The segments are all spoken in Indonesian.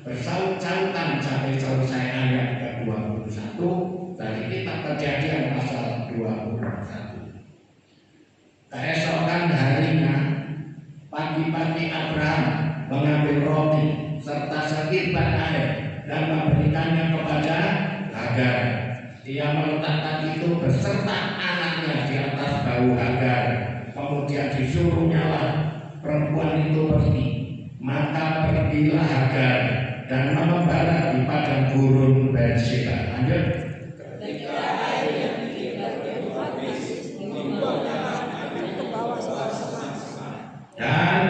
bersaut-sautan sampai selesai ayat ke-21 dari kitab Kejadian pasal 21. Keesokan harinya, pagi-pagi Abraham mengambil roti serta sekirbat air dan memberikannya kepada Hagar. Dia meletakkan itu beserta anaknya di atas bahu Hagar. Kemudian disuruhnyalah perempuan itu pergi. Maka pergilah Hagar dan mengembara di padang gurun Berseba. Lanjut. Ketika air yang dikibatkan habis, membuangnya ke bawah semak-semak. Dan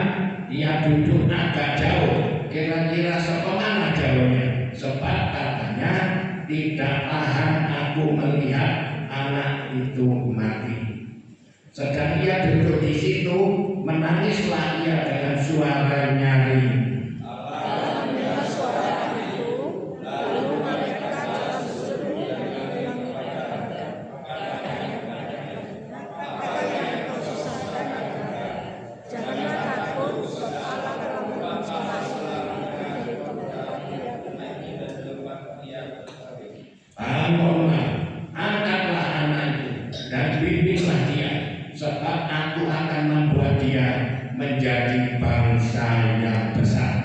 ia duduk agak jauh, kira-kira sepemana jauhnya, sebab katanya tidak tahan aku melihat anak itu mati. Sedang ia duduk di situ, menangislah ia dengan suara nyaring. Dalam dengar suara itu, lalu mereka dalam seru dan mengulangi kata-kata. Katakan engkau susah dan berkata, janganlah takut, sebab Allah telah mengonsolasi dari tempat dia tempat. Bangunlah, angkatlah anak itu dan bimbinglah dia, sebab aku akan membuat dia menjadi bangsa yang besar.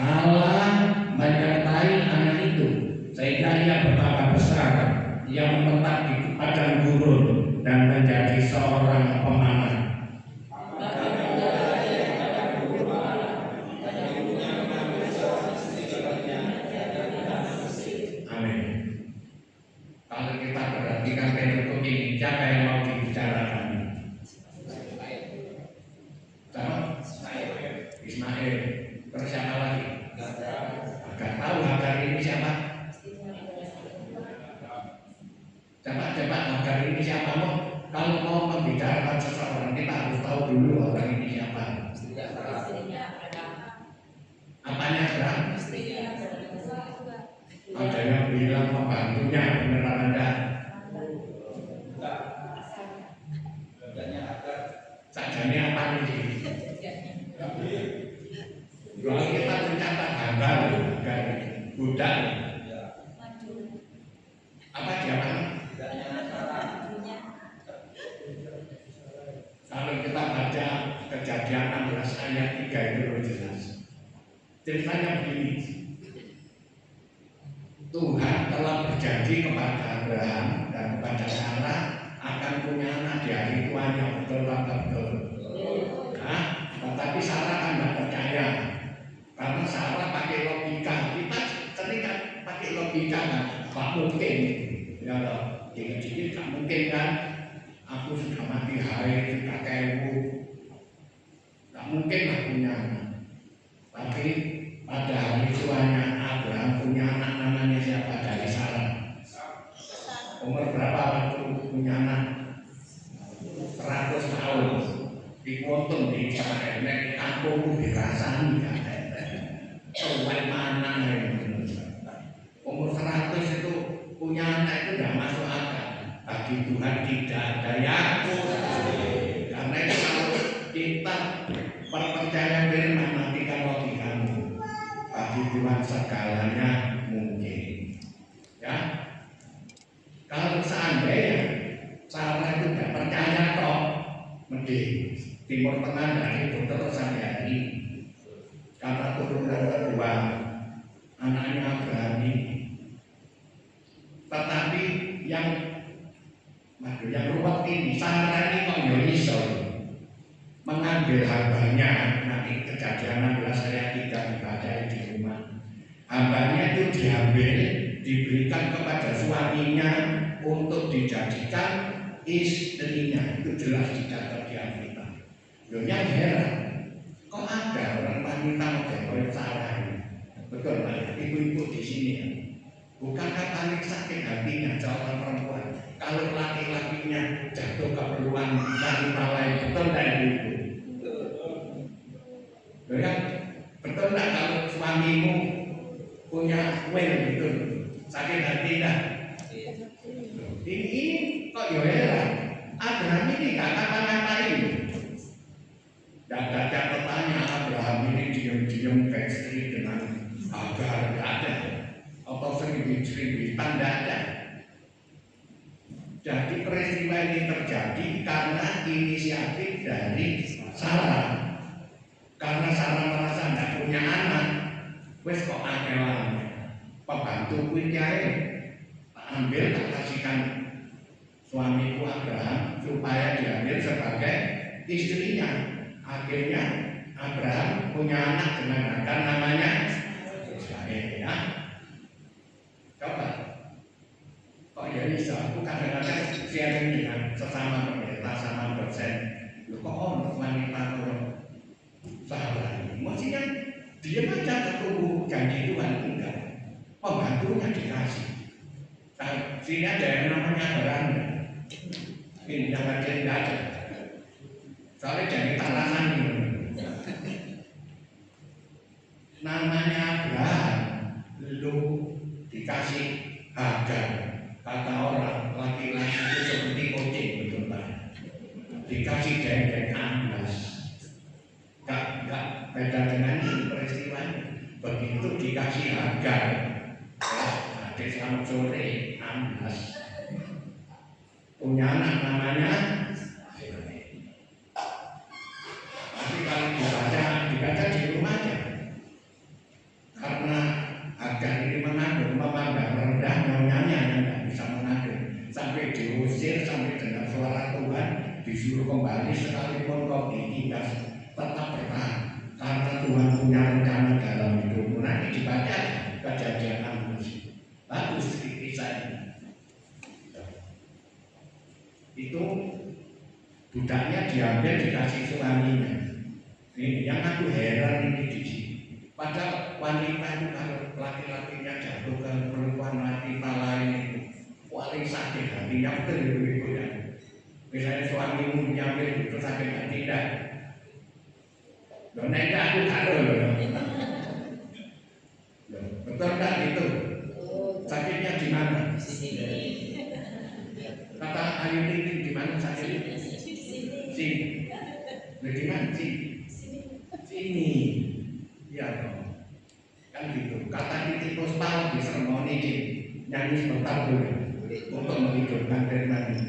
Allah menyertai anak itu sehingga ia bertambah besar. Ia menetap di padang gurun dan menjadi seorang pemanah. Amin. Kalau kita perhatikan bentuk ini, siapa yang mau dibicarakan? Ismail. Terus siapa lagi? Agak tahu Hagar ini siapa? Coba Hagar ini siapa? Kalau mau membicarakan seseorang, kita harus tahu dulu orang ini siapa. Apanya Abraham? Ada yang bilang pembantunya, beneran Anda? Sajane apa nih? Kalau kita mencatat gambar budak, apa dia mana? Kalau kita baca Kejadian 16 ayat 3 itu lebih jelas. Ceritanya begini. Tuhan telah berjanji kepada Abraham dan kepada Sarah akan punya anak di hari tuanya, betul apa betul? Nah, tetapi Sarah kan tidak percaya karena Sarah pakai logika. Kita ketika pakai logika kan, tak mungkin. Ya loh, dikit-dikit tak mungkin kan. Aku sudah mati hari kakekmu, tak mungkin lah punya anak. Tapi pada hari tuanya Abraham punya anak, namanya siapa? Dari Sarah. Umur berapa waktu punya anak? 100 tahun. Dipotong di Israel, di kampung dirasani kan. Tuan mana ini? Umur 100 itu punya anak itu tidak masuk akal. Bagi Tuhan tidak ada yang mustahil. Karena itu kalau kita percaya firman, matikan logikamu. Bagi Tuhan segalanya mungkin. Ya. Kalau seandainya Sarah itu tidak percaya kok, mending Timur Tengah dari itu terus sampai hari ini. Karena turunan kedua anaknya Abraham ini. Tetapi yang ruwet ini, Sarah ini kok ya iso mengambil hambanya. Nanti Kejadian 16 ayat 3 dibaca di rumah. Hambanya itu diambil, diberikan kepada suaminya untuk dijadikan istrinya. Itu jelas dicatat di Alkitab. Loh, yang heran, kok ada orang wanita model Sarah ini? Betul Pak, ibu-ibu di sini ya. Bukankah paling sakit hatinya seorang perempuan kalau laki-lakinya jatuh keperluan wanita lain? Betul tidak ibu? Ya, betul tidak kalau suamimu punya will gitu, sakit hati tidak? Ini kok ya heran, Abraham ini gak kata William Backstreet dengan Hagar tidak ada, atau seribu-seribuan tidak ada. Jadi peristiwa ini terjadi karena inisiatif dari Sarah. Karena Sarah merasa tidak punya anak, wes kok akelan pembantu kuliah tak ambil tak kasihkan suamiku Abraham supaya diambil sebagai istrinya. Akhirnya Abraham punya anak dengan Hagar namanya Ismail, ya. Coba kok ya bisa? Aku kadang-kadang sharing dengan sesama pendeta, sama dosen. Kok wanita sahabat ini? Maksudnya dia baca ketemu janji Tuhan enggak, pembantunya dikasih. Nah, sini ada yang namanya Beranda. Ini yang ada tidak ada. Soalnya jadi tantangan ini. Namanya Abraham, lu dikasih Hagar. Kata orang laki-laki itu seperti kucing, betul Pak. Dikasih dendeng amblas. Enggak beda dengan ini peristiwanya. Begitu dikasih Hagar, adik selamat sore, amblas. Punya anak namanya. Tapi kalau dibaca di rumahnya, karena Hagar ini mengandung, memandang rendah nyonyanya yang tidak bisa mengandung, sampai diusir, sampai dengar suara Tuhan, disuruh kembali sekalipun kau ditinggal tetap bertahan, karena Tuhan punya rencana dalam hidupmu. Nanti dibaca Kejadian 16. Bagus kisah ini. Itu budaknya diambil dikasih suaminya. Ini yang aku heran ini di sini. Padahal wanita itu kalau laki-lakinya jatuh ke perempuan wanita lain itu paling sakit hatinya, betul ibu ya. Misalnya suamimu nyambil itu sakit hati tidak. Dona itu aku taruh loh. Betul tak itu? Sakitnya di mana? Kata Ayu Ting di mana sakitnya? Sini. Di mana sih? Sini. Ya dong. Kan gitu. Kata titik postal di seremoni nyanyi sebentar dulu untuk menghidupkan firman ini.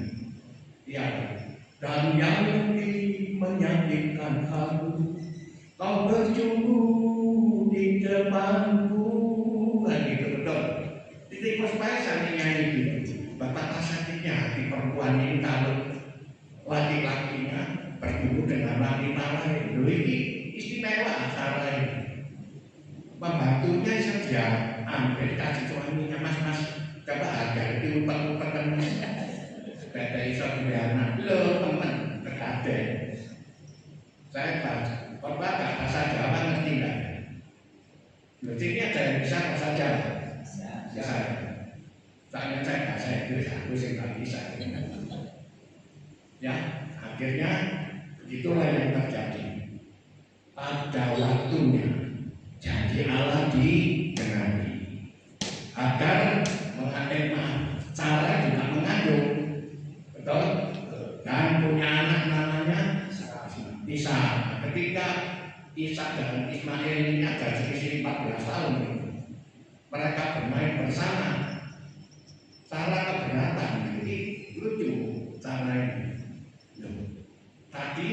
Ya. Dan yang lebih menyakitkan kamu, kau bercumbu di depanku. Kan gitu betul. Titik postal sampai nyanyi gitu. Betapa sakitnya hati perempuan ini kalau laki-lakinya bertemu dengan wanita lain. Dulu ini istimewa Sarah ini. Pembantunya saja ambil kasih suaminya, mas coba Hagar itu umpan-umpan mas. Kata Isa punya anak, lo teman terkade. Saya baca, korban gak bahasa Jawa ngerti nggak? Berarti ini ada yang bisa bahasa Jawa? Bisa. Soalnya saya bahasa Inggris, aku sih nggak bisa. Ya, akhirnya begitulah yang terjadi. Pada waktunya janji Allah digenapi. Hagar mengandung, Sarah juga mengandung, betul? Dan punya anak namanya Isa. Ketika Isa dan Ismail ini ada selisih 14 tahun, mereka bermain bersama. Sarah keberatan, jadi lucu Sarah ini. Tadi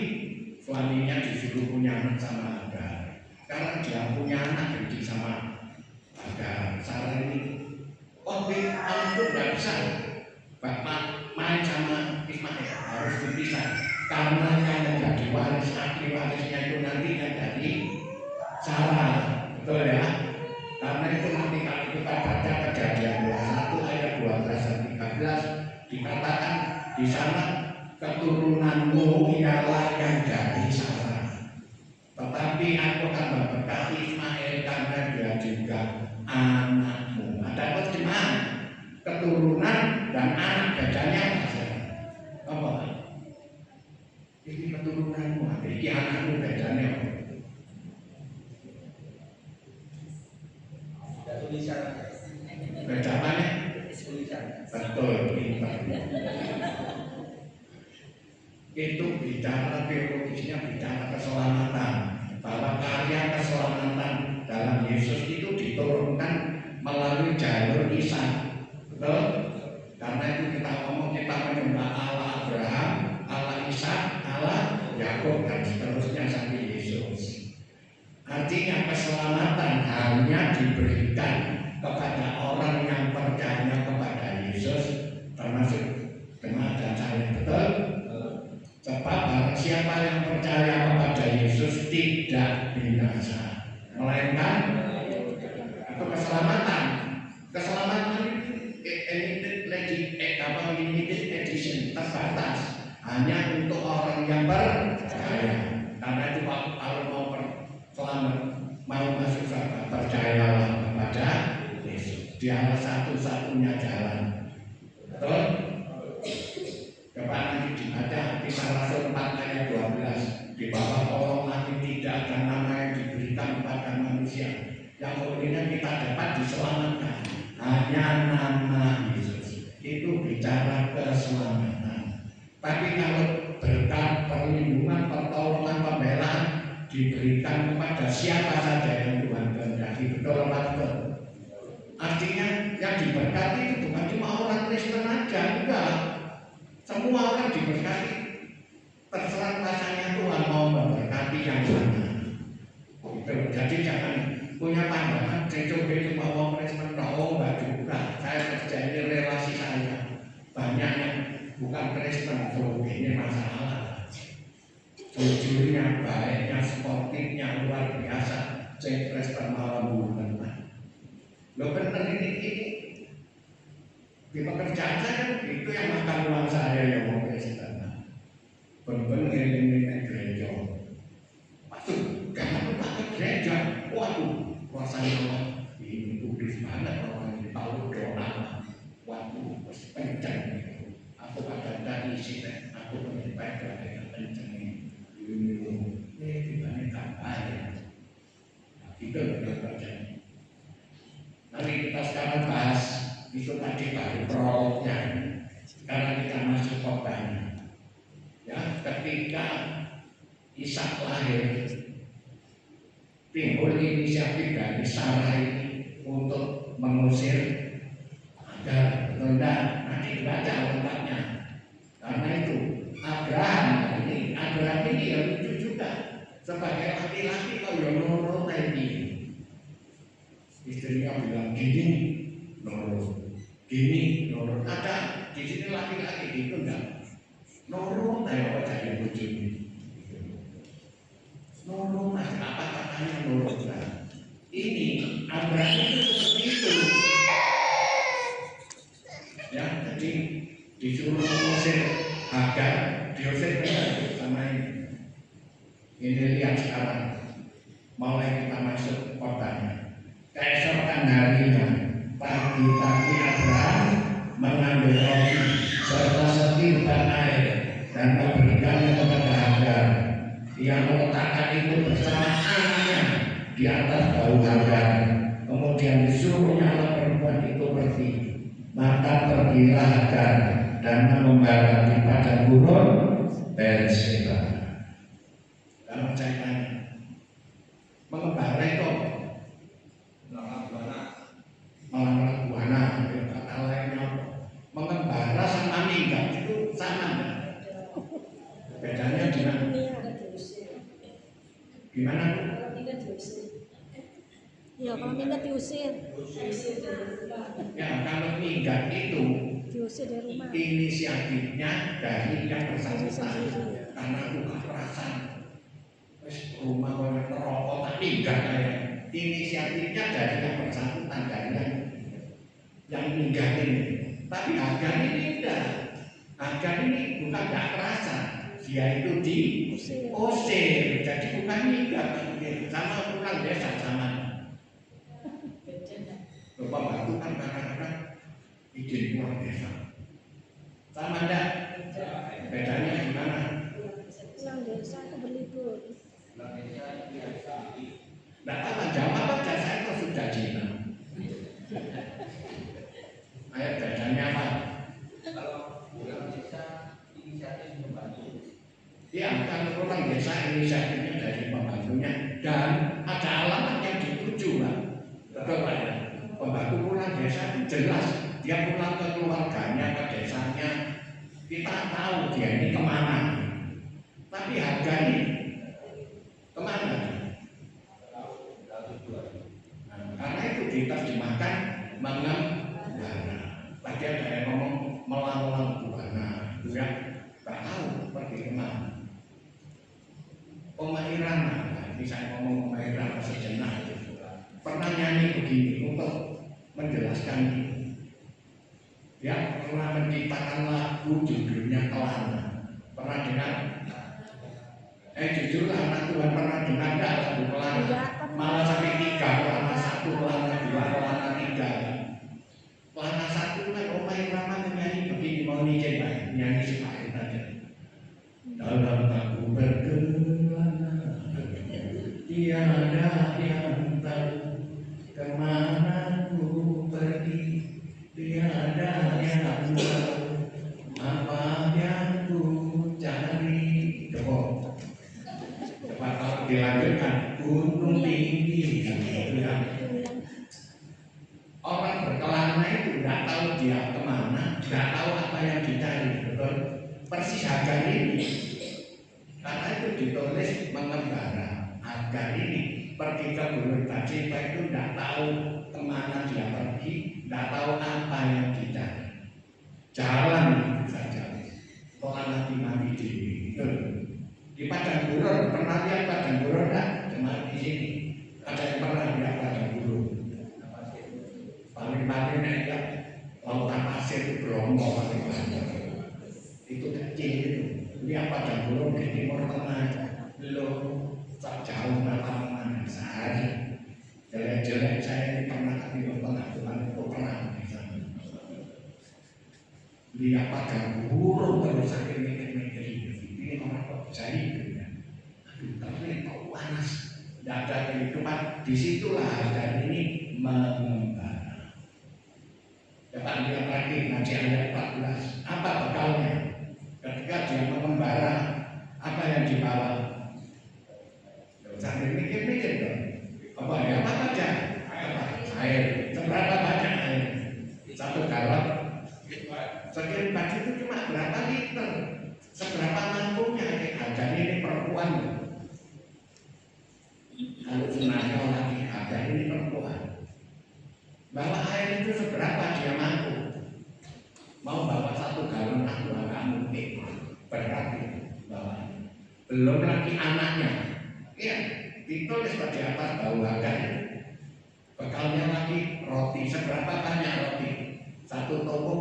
suaminya disuruh punya anak sama Hagar. Sekarang dia punya anak jadi sama Hagar. Sarah ini, oh anak itu nggak bisa, bapak main sama Ismail harus dipisah. Karena yang menjadi waris, ahli warisnya itu nanti yang jadi Sarah, betul ya? Karena itu nanti kalau kita baca Kejadian 21 ayat 12 dan 13 dikatakan di sana keturunanmu ialah yang dari Sarah. Tetapi aku akan memberkati Ismail karena dia juga anakmu. Ada terjemahan keturunan dan anak bedanya apa? Ini keturunanmu, ini anakmu bedanya apa? Tulisan. Bedanya? Tulisan. Betul, itu bicara biologisnya, bicara keselamatan. bahwa karya keselamatan dalam Yesus itu diturunkan melalui jalur Ishak. Betul? Karena itu kita ngomong kita menyembah Allah Abraham, Allah Ishak, Allah Yakub dan seterusnya sampai Yesus. Artinya keselamatan hanya diberikan kepada orang yang percaya kepada Yesus, termasuk jemaat dan saya. Betul? Sebab barang siapa yang percaya kepada Yesus tidak binasa, melainkan itu keselamatan. Keselamatan limited edition, terbatas, hanya untuk orang yang percaya. Karena itu kalau mau selamat, mau masuk surga, percayalah kepada Yesus. Dialah satu-satunya jalan. Betul? Coba nanti dibaca Kisah Rasul 4 ayat 12. Di bawah kolong langit tidak ada nama yang diberikan kepada manusia yang olehnya kita dapat diselamatkan, hanya nama Yesus. Itu bicara keselamatan. Tapi kalau berkat perlindungan, pertolongan, pembelaan diberikan kepada siapa saja yang Tuhan kehendaki. Betul apa betul? Artinya yang diberkati itu bukan cuma orang Kristen aja, enggak. Semua orang diberkati. Terserah rasanya Tuhan mau memberkati yang mana. Jadi jangan punya pandangan CCB cuma orang Kristen, enggak juga. Saya kerja ini relasi saya. Banyak yang bukan Kristen, ini masalah. Jujurnya, baiknya, sportifnya luar biasa. Saya Kristen malam bulan. Lo bener ini di pekerjaan saya itu yang makan uang saya yang mau Kristen. Bener-bener ini gereja. Waduh, jangan lupa ke gereja. Waduh, rasanya ini kudus banget orang ini tahu doa. Waduh, kenceng. Aku kadang-kadang isi, aku menyampaikan dengan kenceng ini dibandingkan air. Itu benar kerjanya. Nanti kita sekarang bahas itu tadi baru prolognya. Sekarang kita masuk korbannya. Ya, ketika Ishak lahir, timbul inisiatif dari Sarah ini untuk mengusir Hagar. Rendah, nanti baca lengkapnya. Karena itu Abraham ini yang lucu juga sebagai laki-laki kalau yang nurut ini. Istrinya bilang gini, nurut. Gini, nurut. Ada di sini laki-laki itu enggak. Nurut ayo jadi lucu ini. Nurut apa katanya nurut. Ini Abraham itu seperti itu. Ya, jadi disuruh mengusir Hagar, diusir benar sama ini. Ini lihat sekarang. Mulai kita masuk kotanya. Keesokan harinya, pagi-pagi Abraham mengambil roti serta setimpan air dan memberikannya kepada Hagar. Ia meletakkan itu bersama anaknya di atas bahu Hagar. Kemudian disuruhnya perempuan itu pergi. Maka pergilah Hagar dan mengembara di padang gurun Berseba. Kalau saya tanya, mengembara itu melamar buana, kata lainnya mengembara sama minggat itu sama enggak? Bedanya di mana? Gimana Bu? Ya, kalau minggat diusir. Ya, kalau minggat itu Diusir dari rumah. Inisiatifnya dari yang bersangkutan. Karena aku kekerasan, rumah orang merokok tak minggat kayak. Inisiatifnya dari yang bersangkutan, dari yang minggat ini. Tapi Hagar ini tidak. Hagar ini bukan tak kerasa, dia itu diusir. Jadi bukan minggat, sama pulang desa sama. Bapak batu kan kadang-kadang izin pulang desa. Sama enggak? Bedanya gimana? Pulang desa itu berlibur. Nah, apa jawab aja saya kok sudah Cina. Ayo bedanya apa? Kalau pulang desa inisiatif membantu. Ya, kalau orang desa inisiatifnya dari pembantunya dan ada alamat yang dituju, Pak. Betul, Pak ya. Pembantu pulang desa itu jelas dia pulang ke keluarganya, ke desanya. Kita tahu dia ini kemana. Tapi harga ini kemana? Nah, karena itu diterjemahkan mengembara. Tadi ada yang ngomong melang-lang buana, itu ya. Tak tahu pergi kemana. Oma Irama, ini saya ngomong Oma Irama sejenak itu. Pernah nyanyi begini untuk menjelaskan ini. Dia pernah menciptakan lagu judulnya Kelana. Pernah dengar? Jujur anak Tuhan pernah dengar enggak lagu Kelana? Malah sampai 3 Kelana, 1 Kelana, 2 Kelana, 3. Kelana 1 kan Oma Irama nyanyi begini, mau nyanyi Pak, nyanyi sepahit aja. Dalam aku berkelana, tiada yang tahu kemana ku pergi, tiada yang tahu apa yang ku cari. Coba kalau dilanjutkan, gunung tinggi, orang berkelana itu tidak tahu dia kemana, tidak tahu apa yang dicari, betul? Persis harga ini. Karena itu ditulis mengembara. Harga ini pergi ke Gunung Tajika itu tidak tahu kemana dia pergi, tidak tahu apa yang dicari. Jalan itu saja. Kelana mati di Padang Gurun, pernah lihat Padang Gurun enggak? Cuma di sini. Ada yang pernah lihat Padang Gurun? Paling-paling ya lautan pasir itu Bromo paling-paling. Itu kecil itu. Lihat Padang Gurun di timur tengah. Belum tak jauh mana sehari. Jelek-jelek saya ini pernah ke timur tengah, Tuhan itu pernah di sana. Lihat Padang Gurun terus saya mikir-mikir ini orang kok bisa hidup ya? Aduh, tapi kok panas. Tidak ada kehidupan. Disitulah harga ini mengembara. Coba lihat lagi ngaji ayat 14. Apa bekalnya? Ketika dia mengembara, apa yang dibawa? Sambil mikir-mikir dong. Apa ya? Apa saja? Air. Seberapa banyak air? 1 galon. Sekian pagi itu cuma berapa liter? Seberapa mampunya? Harganya ini perempuan. Kalau sebenarnya orang harganya ini perempuan. Bawa air itu seberapa dia mampu? Mau bawa 1 galon aku agak mungkin. Berarti bawa. Belum lagi anaknya. Ya, ditulis di atas bau harganya. Bekalnya lagi roti. Seberapa banyak roti? 1 toko.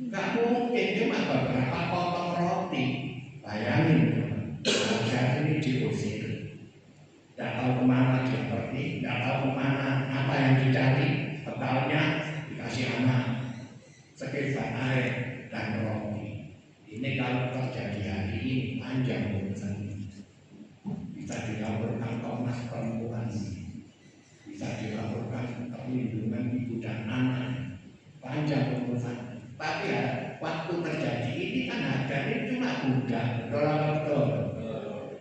Gak mungkin cuma beberapa potong roti. Bayangin, harga ini diusir. Tidak tahu kemana dia pergi, tidak tahu kemana apa yang dicari. Bekalnya dikasih anak, sekedar air dan roti. Ini kalau terjadi hari ini panjang urusan. Bisa dilaporkan Komnas Perempuan, bisa dilaporkan perlindungan ibu dan anak. Panjang urusan. Tapi ya, waktu terjadi ini kan harganya cuma budak, betul.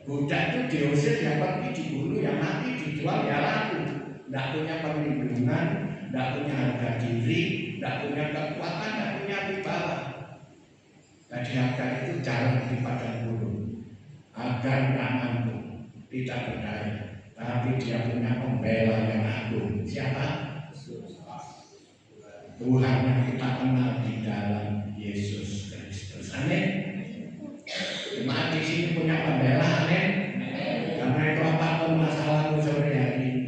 Budak itu diusir, yang pergi dibunuh, yang mati dijual, ya laku. Tidak punya perlindungan, tidak punya harga diri, tidak punya kekuatan, tidak punya wibawa. Jadi harga itu jalan di Padang Gurun agar tidak mampu, tidak berdaya, tapi dia punya pembela yang agung. Siapa? Tuhan yang kita kenal di dalam Yesus Kristus. Amin. Jemaat di sini punya pembela, amin. Karena itu apapun masalahmu sore hari ini,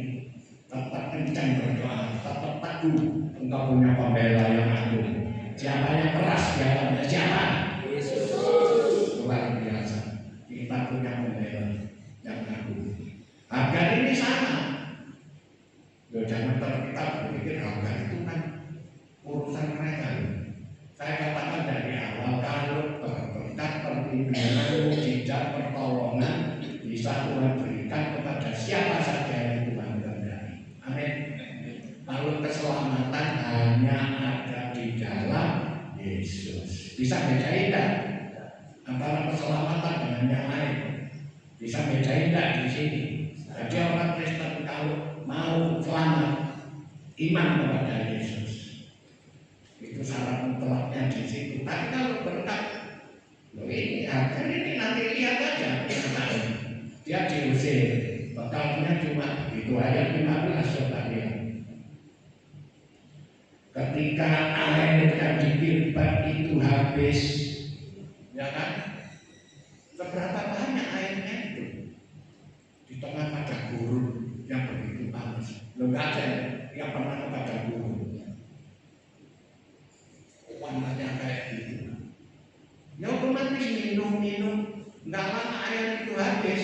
tetap kencang berdoa, tetap teguh. Engkau punya pembela yang agung. Siapa yang keras jalannya? Siapa? Yesus. Luar biasa. Kita punya pembela yang agung. Harga ini sama. Jangan kita berpikir harga itu kan urusan mereka. Saya katakan dari awal, kalau berkat perlindungan, mukjizat, pertolongan bisa Tuhan berikan kepada siapa saja yang Tuhan kehendaki. Amin. Kalau keselamatan hanya ada di dalam Yesus. Bisa bedain tak antara keselamatan Bisa bedain enggak di sini? Jadi orang Kristen kalau mau selamat, iman kepada Yesus, itu syarat mutlaknya di situ. Tapi kalau berkat, ini nanti lihat aja dia diusir, bekalnya cuma itu ayat 15 coba lihat. Ketika air yang dipilbat itu habis, ya kan? Seberapa banyak airnya itu di tengah padang gurun yang begitu panas. Enggak ada yang pernah ke padang gurun. Panasnya kayak gitu. Ya otomatis minum, nggak lama air itu habis.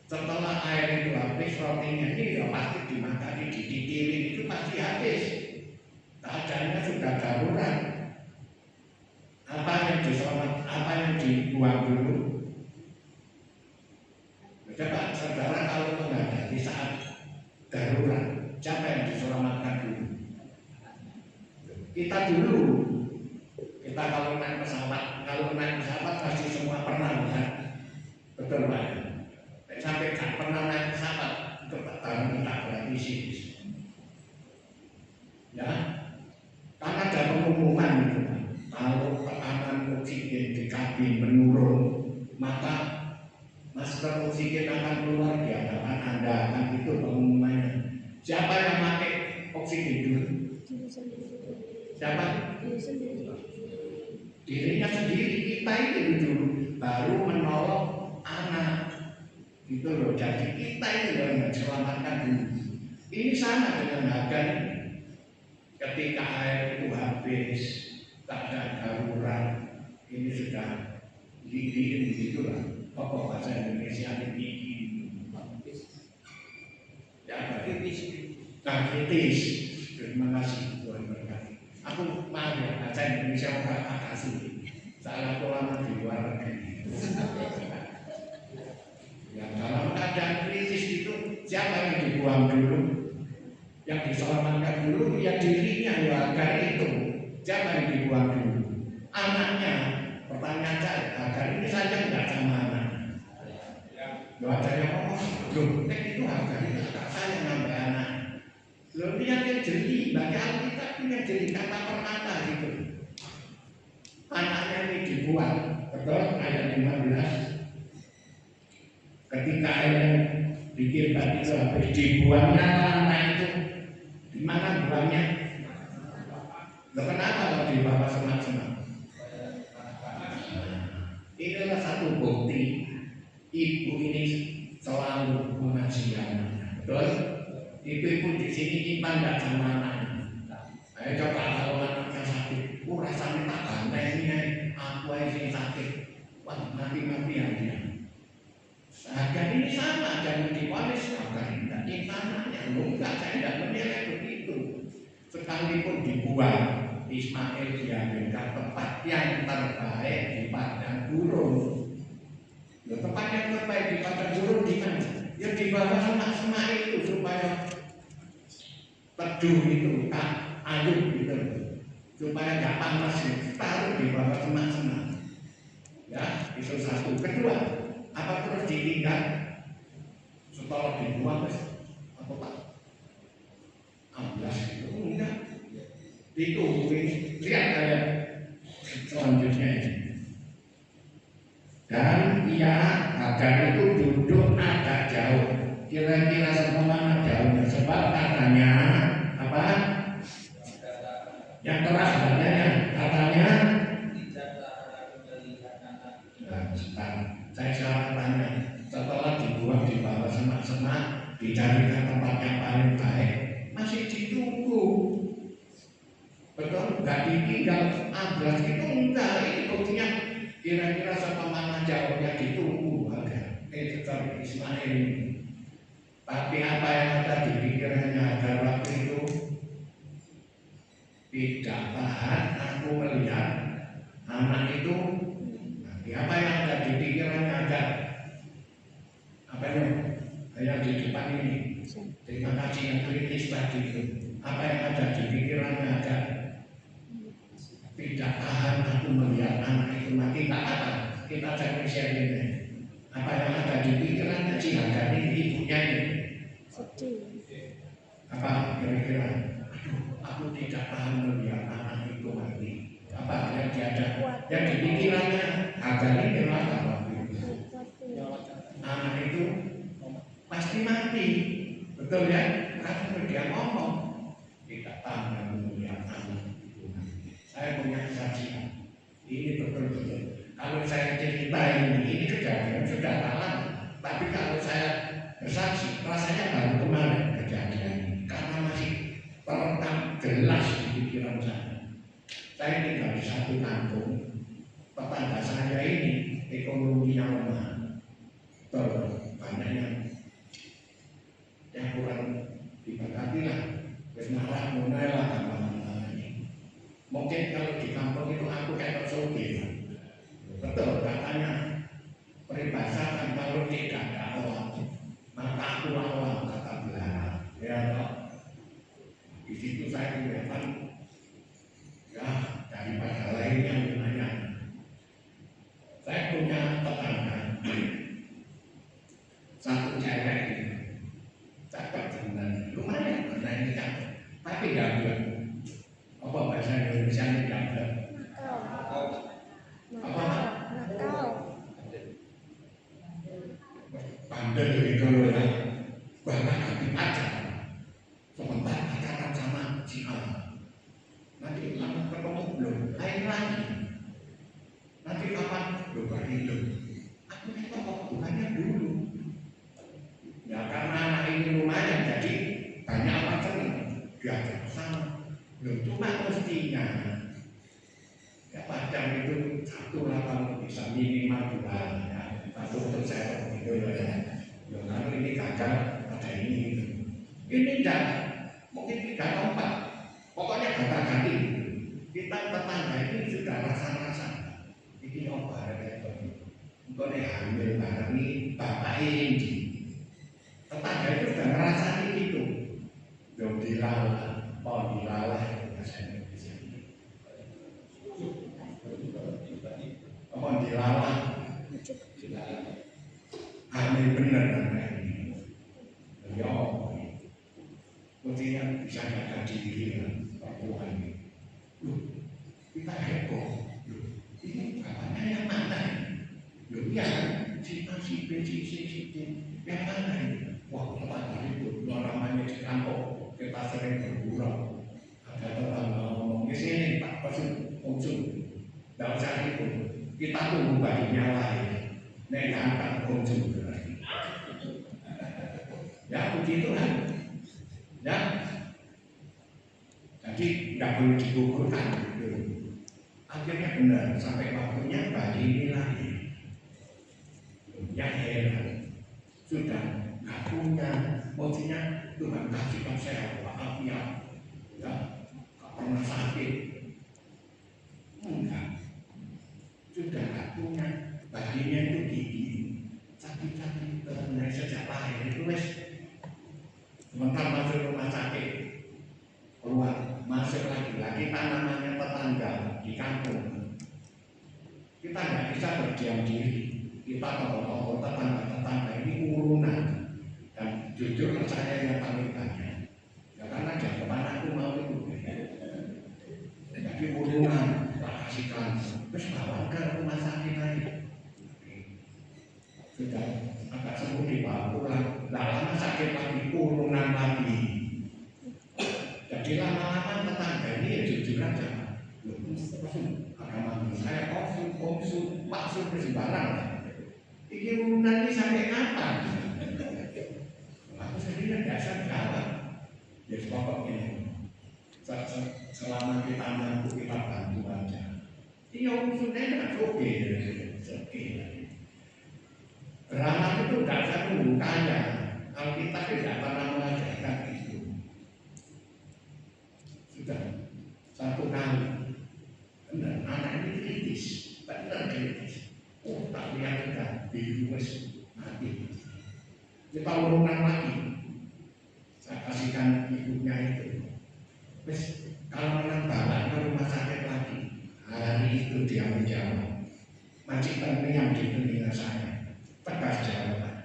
Setelah air itu habis, rotinya ini ya pasti dimakan, dikikirin itu pasti habis. Keadaannya sudah darurat. Apa yang diselamat, apa yang dibuang dulu? Coba saudara kalau menghadapi saat darurat, siapa yang diselamatkan dulu? Kita dulu. Kita kalau naik pesawat pasti semua pernah kan? Betul Pak? Sampai kan pernah naik pesawat itu tahu kita berarti sih. Ya, karena ada pengumuman itu Pak. Kalau tekanan oksigen di kabin menurun, maka masker oksigen akan keluar di hadapan Anda, kan itu pengumumannya. Siapa yang pakai oksigen dulu? Siapa? Dirinya sendiri, kita itu dulu baru menolong anak. Itu loh, jadi kita itu yang diselamatkan dulu. Ini sama dengan Hagar. Ketika air itu habis, keadaan darurat, ini sudah dibikin begitulah. Apa bahasa Indonesia dibikin? Ya, kritis. Terima kasih Tuhan berkati. Aku maaf ya, bahasa Indonesia agak sulit. Saya lama di luar negeri. Yang dalam keadaan kritis itu siapa yang dibuang dulu? Yang diselamatkan dulu ya dirinya, ya Hagar itu. Siapa yang dibuang dulu? Anaknya. Pertanyaan saya, Hagar ini saja tidak sama anaknya. Loh ada yang ngomong, loh itu Hagar itu tak sayang sampai anak. Loh dia yang jeli, bagi Alkitab itu yang jeli kata per kata gitu. Anaknya ini dibuang, betul ayat 15. Ketika ayat bikin batu itu habis dibuangnya anak itu, di mana buangnya? Loh kenapa kalau dibawa semak-semak? Inilah satu bukti ibu ini selalu mengasihi anaknya, betul? Ibu di sini kita tidak sama anaknya. Ayo coba kalau anaknya sakit, rasanya tak bantai ini, aku yang sakit, wah mati-matian dia. Hagar ini sama, jangan diponis Hagar tidak cinta anaknya. Enggak, saya tidak menilai begitu. Sekalipun dibuang, Ismail diambil ke tempat yang terbaik di padang gurun. Tempat yang terbaik di padang gurun di mana? Ya di bawah semak-semak itu supaya teduh itu, ayub gitu, supaya nggak panas itu. Taruh di bawah semak-semak. Ya, itu satu. Kedua, apa terus ditinggal? Setelah dibuang, apa Pak? 16 itu enggak. Ditungguin, lihat ayat selanjutnya ini. Dan ia Hagar itu duduk agak jauh, kira-kira semana jauhnya, sebab katanya apa? Yang keras katanya saya sekarang tanya, setelah dibuang di bawah semak-semak, dicarikan tempat yang paling baik, masih ditunggu. Betul, nggak ditinggal. 16 itu enggak, ini buktinya kira-kira semana jauhnya ditunggu Hagar. Tetap Ismail ini. Tapi apa yang ada di pikirannya Hagar waktu itu? Tidak tahan aku melihat anak itu. Apa yang ada di pikirannya Hagar? Apa yang di depan ini? Terima kasih yang kritis tadi itu. Apa yang ada di pikirannya Hagar? Tidak tahan aku melihat anak itu mati. Tak apa, kita cari share ini. Apa yang ada ada di pikirannya si Hagar ini, ibunya ini. sedih. Apa kira-kira? Aduh, aku tidak tahan melihat anak itu mati. Apa yang ada? Yang di pikirannya Hagar ini apa waktu itu? Anak itu pasti mati, betul ya? Karena dia ngomong tidak tahan melihat anak itu mati. Saya punya kesaksian. Ini betul-betul. Kalau saya cerita ini kejadian sudah lama. Tapi kalau saya bersaksi, rasanya baru kemarin kejadian ini. Karena masih terekam jelas di pikiran saya. Saya tinggal di satu kampung. Tetangga saya ini ekonominya lemah. Banyak yang kurang diberkati lah. Bermarah mulai lah gampang ini. Mungkin kalau di kampung itu aku kayak tersogi. Betul katanya peribahasa kan kalau tidak ada Allah maka aku Allah kata belakang. Ya toh. Di situ saya kelihatan ya daripada lainnya lumayan. Saya punya tetangga satu cewek ini cakep dan lumayan karena ini cakep tapi gabut. Apa bahasa Indonesia ini gabut? Apa? Nakal. Bandel gitu loh ya. Bahkan kami pacar sebentar pacaran sama si A. Nanti lama ketemu belum lain lagi. Nanti kapan? Belum begitu. Aku itu hubungannya dulu. Ya karena anak ini lumayan jadi banyak apa senang diajak sama. Belum cuma mestinya ya pacar itu satu lah kalau bisa minimal dua ya. Satu untuk saya gitu ya. Ya kalau ini gagal ada ini gitu. Ini enggak mungkin 3 atau 4. Pokoknya ganti-ganti. Kita tetangga ini sudah rasa-rasa. Ini apa ada engkau nih hamil barang ini bapak ini. Tetangga itu sudah ngerasani itu. Belum dilalah, mau dilalah bahasa Indonesia. Apa dilalah? Hamil benar anak ini. Ya, mestinya bisa jaga diri perempuan ini. Kita heboh. Ini bapaknya yang mana? Ya, si A, si B, si C, si D. Yang mana ini? Wah, tetangga itu namanya di kampung kita sering bergurau. Ada tetangga ngomong di sini tak pasti muncul. Dalam saat itu kita tunggu baginya lain. Nek angkat muncul berarti. Ya begitulah. Ya. Jadi nggak boleh digugurkan. Akhirnya benar sampai waktunya bayi ini lahir. Yang heran sudah nggak punya, maksudnya Tuhan kasihkan sehat walafiat, ya nggak pernah sakit, enggak, sudah nggak punya, baginya itu gigi, sakit-sakit dari sejak lahir itu wes, sebentar masuk rumah sakit, keluar masuk lagi tanamannya tetangga di kampung, kita nggak bisa berdiam diri. Kita tokoh-tokoh tetangga ini urunan dan jujur saya yang paling banyak ya karena jawaban aku mau itu jadi urunan tak kasihkan terus bawa ke rumah sakit lagi sudah agak sembuh dibawa pulang lama sakit lagi urunan lagi jadi lama-lama tetangga ini ya jujur aja agama saya konsul maksud sembarang. Ini urunan ini sampai kapan? Aku sendiri tidak bisa jawab. Ya pokoknya selama kita mampu kita bantu aja. Ini urusannya tidak oke. Ramah itu tidak bisa nunggu kaya. Kalau kita tidak pernah mengajarkan itu. Sudah satu kali. Benar, anak ini kritis. Benar kritis. Oh, tak lihat juga di US mati. Kita urunan lagi. Saya kasihkan ibunya itu. Terus kalau menang balak ke rumah sakit lagi, hari itu dia menjawab. Majikan yang di telinga saya, tegas jawaban.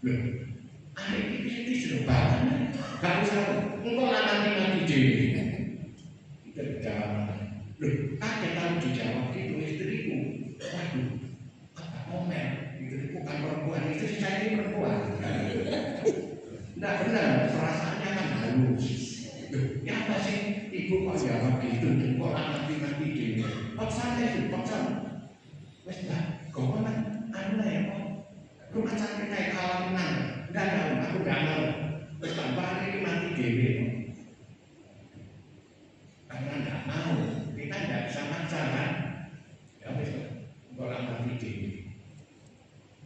Loh, anak ini sudah banget. Gak usah, engkau lah mati-mati dewi. Kita jawab, loh, kaget kalau dijawab gitu istriku. Waduh, apa ngomel? Istriku kan perempuan, istri saya ini perempuan. Tidak benar, perasaannya kan halus. Loh, ya apa sih? Ibu kok jawab gitu, kok lah mati-mati dewi. Paksa itu, paksa. Wes lah, kau mana? Anda ya kok? Rumah sakit kayak kalah menang. Enggak tahu, aku enggak mau. Terus bapak ini mati dewi. Karena enggak mau, kita enggak bisa maksa kan? Ya wes lah, orang mati dewi.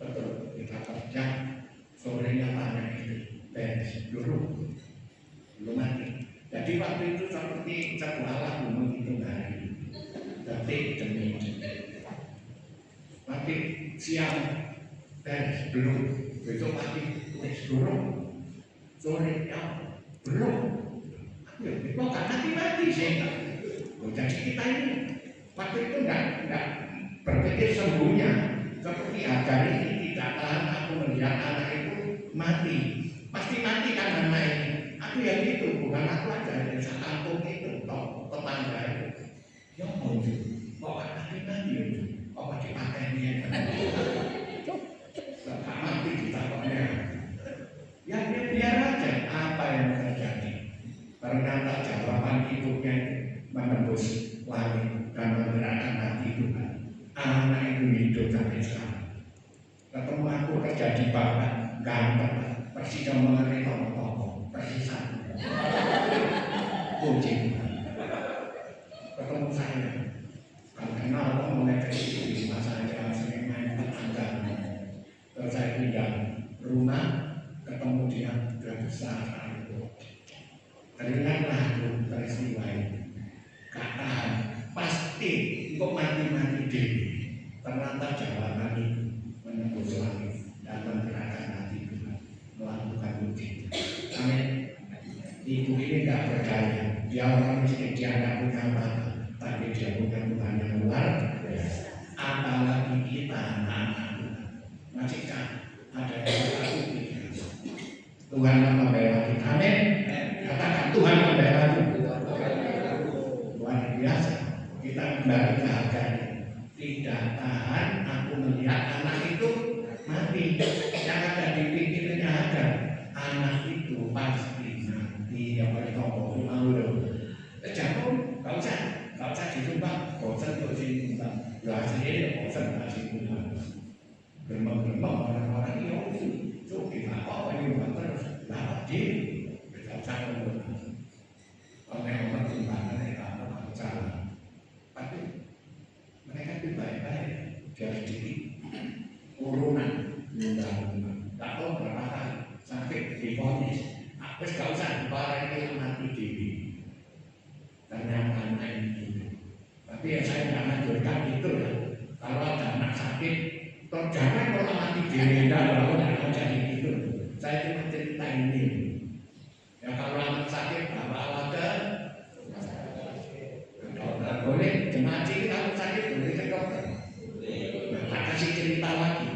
Betul, kita kerja sorenya tanya itu, beres dulu, belum mati. Jadi waktu itu seperti sebuah menghitung hari, detik demi detik. Mati siang, beres belum. Besok pagi, belum. Sore ya belum. Kok gak mati sih? Jadi kita ini waktu itu enggak berpikir sembunyi. Seperti agar ini tidak tahan aku melihat anak itu mati. Pasti mati kan anak ini. Aku yang itu, bukan aku aja. Dari sekampung itu, tetangga itu. Ya mau kok mati ya? Kok dipakai dia? Tak mati kita koknya. Ya biar aja apa yang terjadi. Ternyata jawaban hidupnya menembus langit dan menggerakkan hati Tuhan. Anak itu hidup sampai sekarang. Ketemu aku kerja di bapak, ganteng, persis mengenai tokoh-tokoh, persisan. Puji Tuhan. Ketemu saya, kalau kenal kok mulai kecil di masa saya sering main tetangga. Terus saya pindah rumah, ketemu dia sudah besar. Teringatlah aku peristiwa itu. Katakan pasti kok mati-mati dewi. Ternyata jawaban itu menembus langit dan menggerakkan hati Tuhan melakukan mujizat. Amin. Ibu ini tidak berdaya. Dia orang miskin, dia tidak punya apa-apa, tapi dia punya Tuhan yang luar biasa. Apalagi kita anak-anak Tuhan. Masihkah ada yang tahu Tuhan membela kita? Amin. Katakan Tuhan membela kita. Luar biasa. Kita kembali ke harganya. Tidak tahan aku melihat anak itu mati. Yang ada di pikirnya ada anak itu pasti mati. Yang bertombol malu. Jangan, gak usah disumpah. Bosan tuh sini sumpah. Ya hasilnya bosan masih sumpah. Berembang-berembang orang-orang ini itu kita apa yang terus dapat di berkata orang-orang sumpah mereka apa salah. Tapi mereka itu baik-baik dari diri urunan undang-undang. Tak tahu berapa kali sampai divonis. Terus gak usah barang ini mati diri. Ternyata anak itu. Tapi ya saya tidak mengajarkan itu ya. Kalau ada anak sakit, jangan kalau mati diri dan jangan jadi itu. Saya cuma cerita ini. Ya kalau anak sakit bawa ke dokter boleh. Jemaat ini kalau sakit boleh ke dokter. Nah, kasih cerita lagi.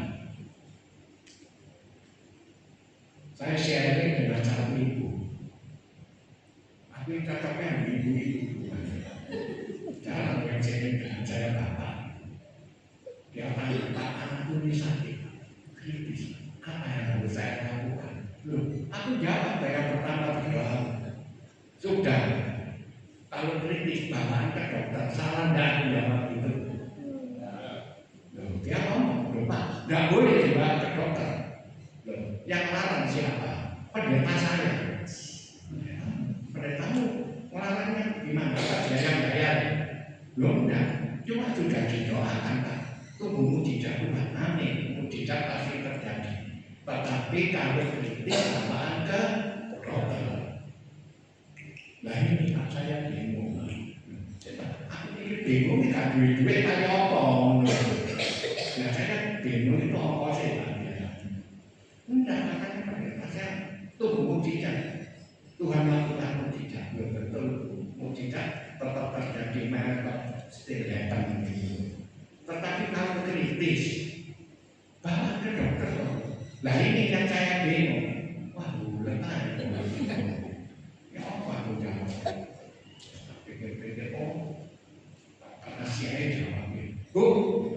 Saya sharing dengan satu ibu. Aku cocoknya ibu itu. Jarang yang sharing dengan saya bapak. Dia tanya, Pak, anakku ini sakit kritis. Apa yang harus saya lakukan? Loh, aku jawab yang pertama berdoa. Sudah, kalau kritis bawaan ke dokter, salah enggak aku jawab itu. Loh, dia ngomong, loh Pak, enggak boleh dibawa ke dokter. Loh, yang larang siapa? Pendeta saya. Pendetamu melarangnya gimana? Dia yang bayar. Loh, enggak, cuma sudah didoakan Pak. Tunggu mujizat Tuhan, amin. Mujizat pasti terjadi. Tetapi kalau kritis bawaan ke dokter. Nah ini Pak saya bingung. Aku ini bingung tidak duit kayak apa? Nah saya kan bingung itu apa sih Pak? Enggak, katanya pendeta saya tunggu mujizat. Tuhan melakukan mujizat, betul mujizat tetap terjadi mereka still happen. Tetapi kalau kritis, bawa ke dokter. Nah ini kan saya bingung. Wah bulan aja. Ya apa aku jawab? Pikir-pikir karena si ayah jawabnya. Bu,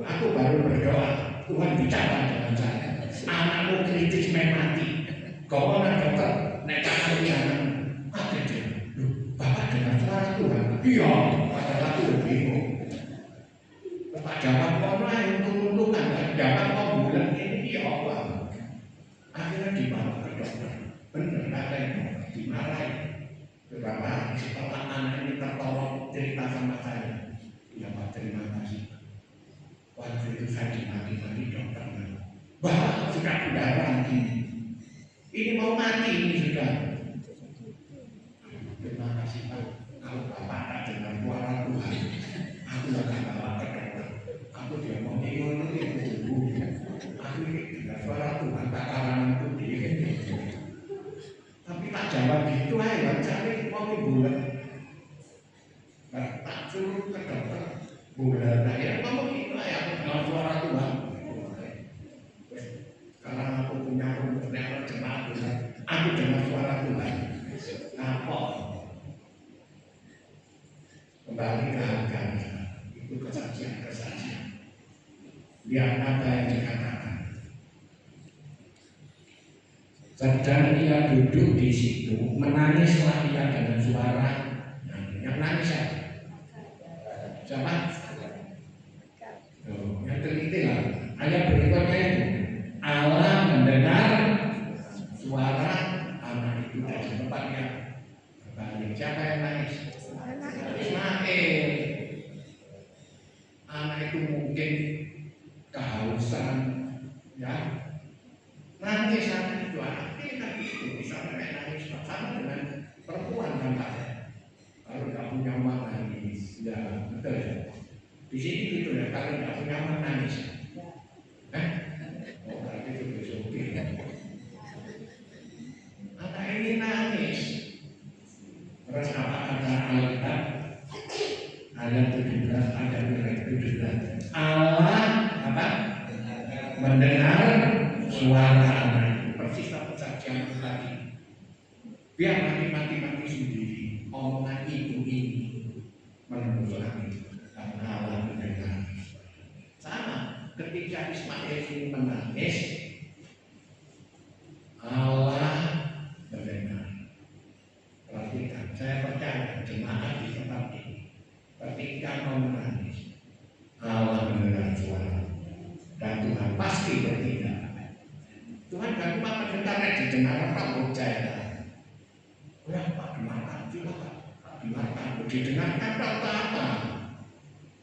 aku baru berdoa. Tuhan bicara dengan saya. Anakmu kritis mati. Kau orang dokter, nek kakak jangan. Ada dia. Bapak dengar suara Tuhan. Iya, pada waktu bingung. Bapak jawab kau yang untung-untungan. Jawab kau bulan ini iya apa? Akhirnya dibawa ke dokter. Benar ada yang dimarahi. Beberapa hari setelah anak ini tertolong cerita sama saya. Ya Pak, terima kasih. Waktu itu saya dimaki-maki dokter. Bapak sudah darah ini. Ini mau mati ini sudah. Terima kasih Pak. Kalau Bapak tak dengar suara Tuhan, aku akan bawa ke dokter. Aku dia mau ngomong itu. Aku ini dengar suara Tuhan tak kalangan itu dia. Tapi tak jawab gitu aja. Cari mau bulan. Tak suruh ke dokter. Bulan saya ngomong gitu aja. Aku dengar suara Tuhan. Karena aku punya rumah jemaat Tuhan. Aku dengar suara Tuhan. Apa? Kembali ke harga itu kesaksian. Lihat apa yang dikatakan. Sedang ia duduk di situ, menangislah ia dengan suara. Yang nangis siapa? Siapa? Yang teliti lah. Ayat berikutnya itu Allah mendengar suara anak itu dari tempatnya. Siapa yang nangis? Ismail. Anak itu mungkin kehausan, ya. Nangis anak itu kan itu bisa nangis sama dengan perempuan kan Pak. Kalau nggak punya uang nangis, ya betul ya. Di sini gitu ya, kalau nggak punya uang nangis. Oh berarti itu besok. Anak ini nangis. Terus apa kata Alkitab? Ayat 17, ayat 17. Allah apa? Mendengar suara anak itu. Persis persaksian tadi. Biar mati sendiri. Omongan ibu ini menembus langit. Karena Allah mendengar. Sama ketika Ismail ini menangis, Allah mendengar. Perhatikan, saya percaya jemaat di tempat ini ketika mau menangis, Allah mendengar suara dan Tuhan pasti bertindak. Tuhan gak cuma mendengar didengar Pak Bojaya. Ya Pak dimakan, silakan dimakan, didengarkan apa?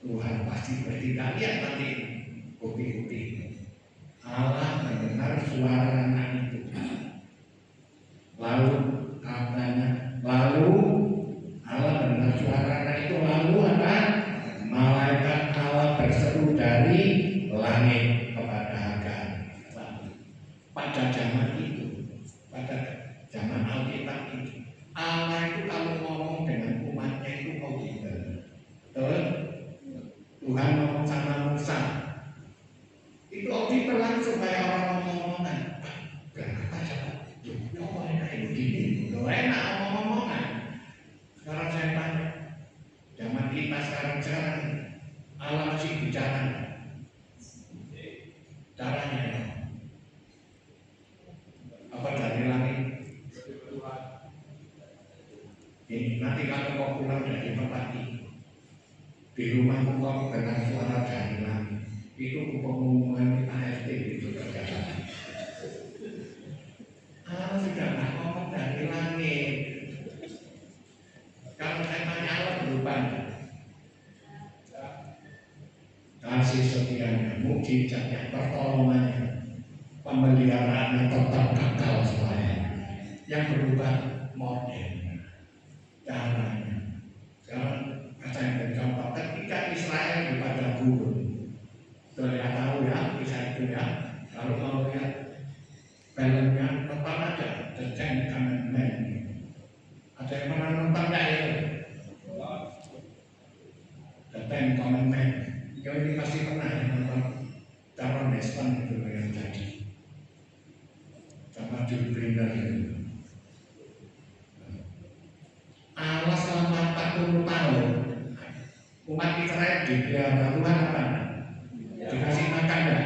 Tuhan pasti bertindak. Lihat nanti bukti-bukti. Allah mendengar suara anak itu. Lalu katanya, lalu Allah mendengar suara anak itu, lalu apa? Malaikat Allah berseru dari langit kepada Hagar. Pada zaman itu, pada zaman Alkitab itu, Allah itu kalau ngomong dengan umatnya itu audible. Tuhan ngomong sama Musa, itu audible langsung kayak orang ngomong-ngomongan. Berkata siapa? Ngomong enak begini, enak ngomong-ngomongan. Sekarang saya tanya, zaman kita sekarang Allah masih bicara. Caranya apa dari langit? Ini nanti kalau kau pulang dari tempat ini, di rumah kau dengan suara dari langit, itu pengumuman AFT itu terjadi. Allah sudah nggak ngomong dari langit. Kalau saya tanya Allah berubah, kasih setianya, mukjizatnya, pertolongannya, pemeliharaannya tetap kekal selamanya. Yang berubah model, caranya. Sekarang saya beri contoh, ketika Israel di padang gurun, sudah tahu ya kisah itu ya. Kalau mau lihat filmnya, nonton aja The Ten Commandments. Ada yang pernah nonton nggak ya? The Ten Commandments. Yang ini pasti pernah ya nonton. Taron Neston itu yang jadi. Jubriner Allah selama 40 tahun umat Israel dipelihara Tuhan apa? Dikasih makan enggak?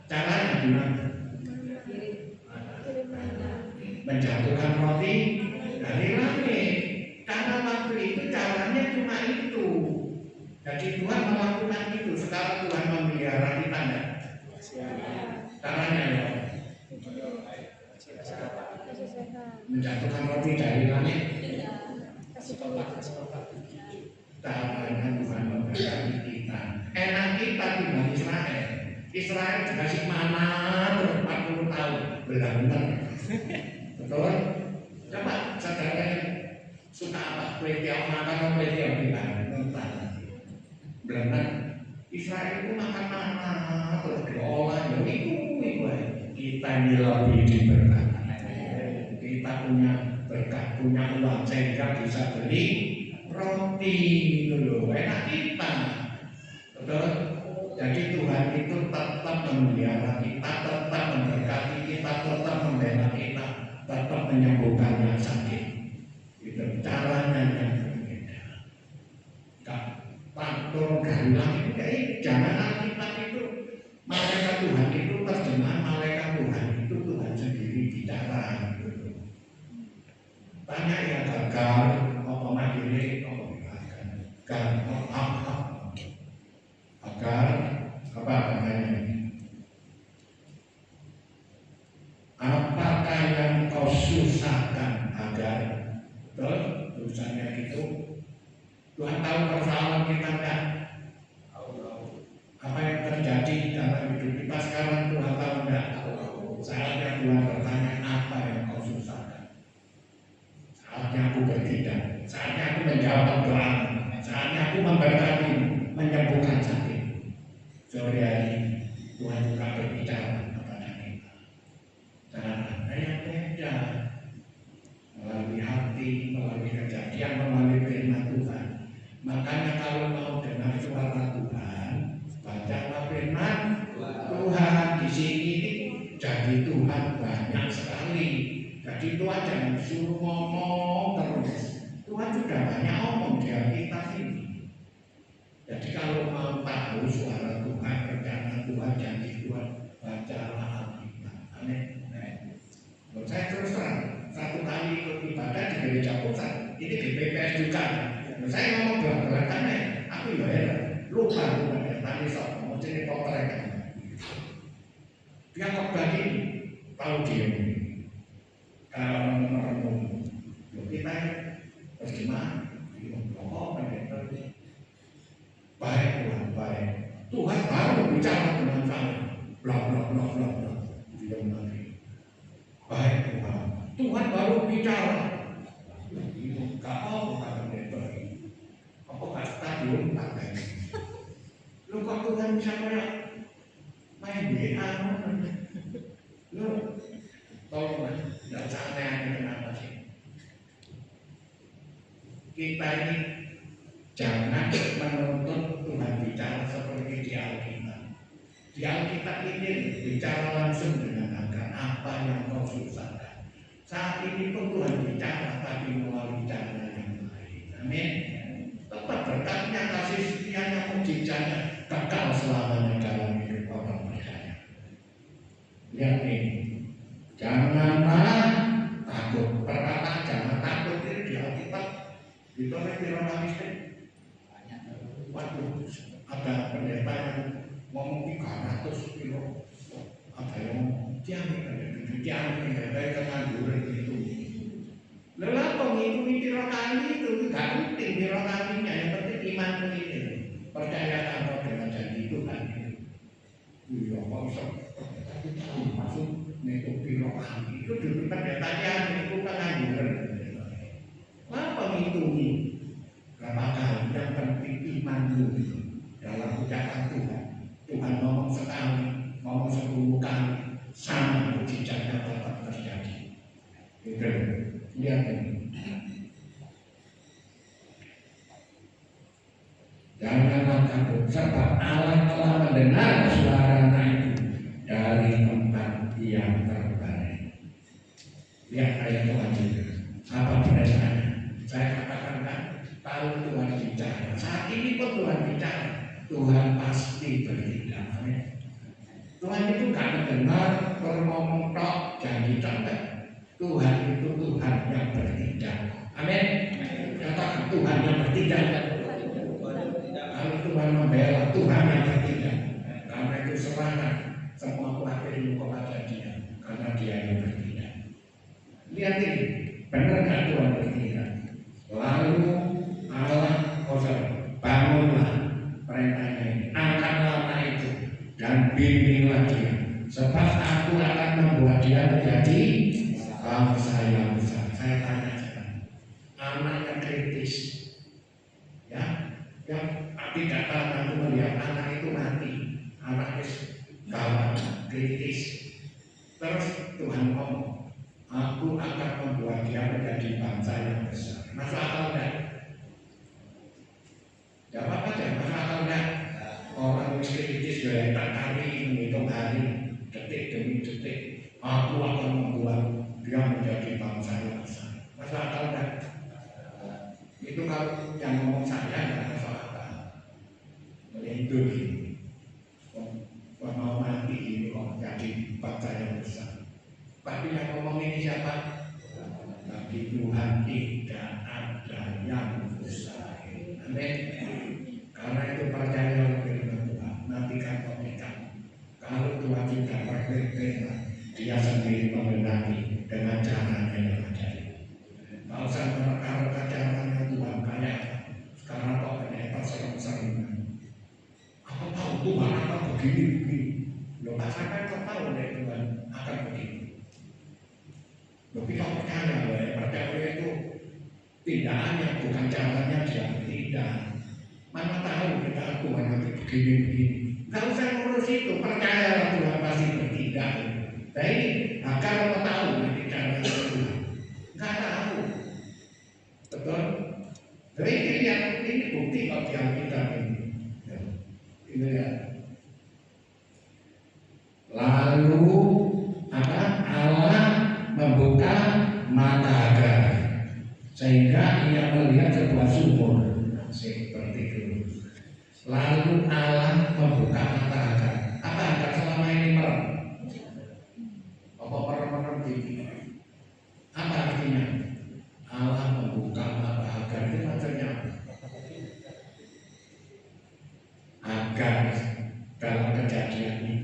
Caranya gimana? Menjatuhkan roti dari langit. Karena waktu itu caranya cuma itu. Jadi Tuhan melakukan itu. Sekarang Tuhan memelihara kita enggak? Caranya ya. Menjatuhkan roti dari langit. Caranya Tuhan memberkati kita. Enak kita tinggal Israel. Israel dikasih mana terus 40 tahun. Benar-benar. Betul? Coba saudara yang suka apa? Kue tiaw makan kue tiaw gimana? Benar. Israel itu makan mana terus diolah. Ya itu. Kita ini lebih diberkati. Kita punya berkat, punya uang sehingga bisa beli roti gitu loh. Enak kita. Betul? Jadi Tuhan itu tetap memelihara kita, tetap memberkati kita, tetap membela kita, tetap menyembuhkan yang sakit. Itu caranya yang berbeda. Faktor dari langit itu jangan Alkitab itu malaikat Tuhan itu terjemah malaikat Tuhan itu Tuhan sendiri bicara. Tanya ya gagal, apa mandiri, apa dimakan, agar apa namanya? Apakah yang kau susahkan agar tulisannya gitu? Tuhan tahu persoalan kita enggak? Apa yang terjadi dalam hidup kita sekarang Tuhan tahu enggak? Saatnya Tuhan bertanya apa yang kau susahkan? Saatnya aku bertindak, saatnya aku menjawab doa, saatnya aku memberkati, menyembuhkan sakit. Sore hari Tuhan juga berbicara kepada kita. Caranya yang beda, melalui hati, melalui kejadian, melalui firman Tuhan. Makanya kalau mau dengar suara Tuhan, bacalah firman Tuhan. Di sini jadi Tuhan banyak sekali. Jadi Tuhan jangan suruh ngomong terus. Tuhan sudah banyak ngomong di Alkitab ini. Jadi kalau mau tahu suara Tuhan, rencana Tuhan, janji Tuhan, bacalah Alkitab. Amin. Saya terus terang, satu kali ikut ibadah di gereja pusat, ini di PPS juga. Saya ngomong belak-belakan aku ya heran, lupa ya, tadi sok mau jadi potret. Dia khotbah gini, tahu dia ini. Kalau merenung, kita bagaimana? Baik Tuhan, baik. Tuhan baru bicara dengan saya. Blok. Dia nanti. Baik Tuhan. Tuhan baru bicara. Itu kau bukan pendeta. Apakah stadium pakai? Lu kok Tuhan bisa main WA? Lu tolong tidak santai kenapa sih? Kita ini jangan menuntut Tuhan bicara seperti di Alkitab. Di Alkitab ini bicara langsung dengan agar apa yang kau susahkan. Saat ini pun Tuhan bicara tapi melalui cara yang lain. Amin. Tetap berkatnya, kasih setianya, mujizatnya kekal selamanya dalam hidup orang percaya. Lihat ini. Janganlah takut. Perkataan jangan takut ini di Alkitab. Itu ada di Romawi. Waduh, ada pendeta yang ngomong 300 kilo. Ada yang tiang pendeta yang nganggur itu. Lelah pengikuti rokani itu tidak penting di rokaninya, yang penting iman ini. Percaya tanpa dengan janji Tuhan itu. Iya, kok bisa masuk mengikuti rokani itu dulu pendeta yang itu kan nganggur. Lah pengikuti berapa kali yang penting imanmu dalam ucapan Tuhan. Tuhan ngomong sekali, ngomong 10 kali, sama mujizatnya tetap terjadi. Gitu. Lihat ini. Janganlah takut, sebab Allah telah mendengar suara itu dari tempat yang terbaik. percaya Tuhan juga. Apa perintahnya? Saya katakan kan, kalau Tuhan bicara, saat ini pun Tuhan bicara, Tuhan pasti bertindak. Amin. Tuhan itu gak mendengar berngomong tok janji tok. Tuhan itu Tuhan yang bertindak. Amin. Katakan Tuhan yang bertindak. Kalau Tuhan membela, Tuhan yang bertindak. Karena itu serahkan semua kuatirmu kepada Dia, karena Dia yang bertindak. Lihat ini, benar gak Tuhan bertindak? Lalu Allah bangunlah perintahnya ini, angkatlah anak itu dan bimbinglah dia, sebab aku akan membuat dia menjadi bangsa yang besar. Saya tanya sekarang, anak yang kritis, ya, yang tidak tahu melihat anak itu mati, anak itu gawat, kritis, terus Tuhan ngomong, aku akan membuat dia menjadi bangsa yang besar. Masuk akal enggak? Jawab aja, masuk akal enggak? Orang kritis gaya tak kari menghitung hari, detik demi detik, aku akan membuat dia menjadi bangsa yang besar. Masuk akal enggak? Itu kalau yang ngomong saya enggak masuk akal. Melindung ini, mau mati ini kok jadi bangsa yang besar. Tapi yang ngomong ini siapa? Bagi Tuhan tidak ada yang mustahil. Amin. Karena itu percaya firman Tuhan. Nantikan komitmen. Kalau Tuhan tidak berfirman, Dia sendiri membenahi dengan caranya yang ada. Kalau saya menerka-reka caranya Tuhan kayak sekarang kok ternyata serem-sereman. Aku tahu Tuhan akan begini-begini. Loh, asalkan kau tahu deh Tuhan akan begini. Tapi kau percaya itu tindakannya bukan caranya dia tidak. Mana tahu kita Tuhan nanti begini-begini. Kalau saya ngurus itu, percayalah Tuhan pasti bertindak. Tapi kalau kau tahu nanti caranya Tuhan, nggak tahu. Betul? Jadi ini bukti kalau yang kita ini. Ini ya. Lalu apa? Allah membuka mata Hagar sehingga ia melihat sebuah sumur seperti itu. Lalu Allah membuka mata Hagar. Apa Hagar selama ini merem? Apa merem-merem gini? Apa artinya? Allah membuka mata Hagar itu maksudnya Hagar dalam kejadian ini,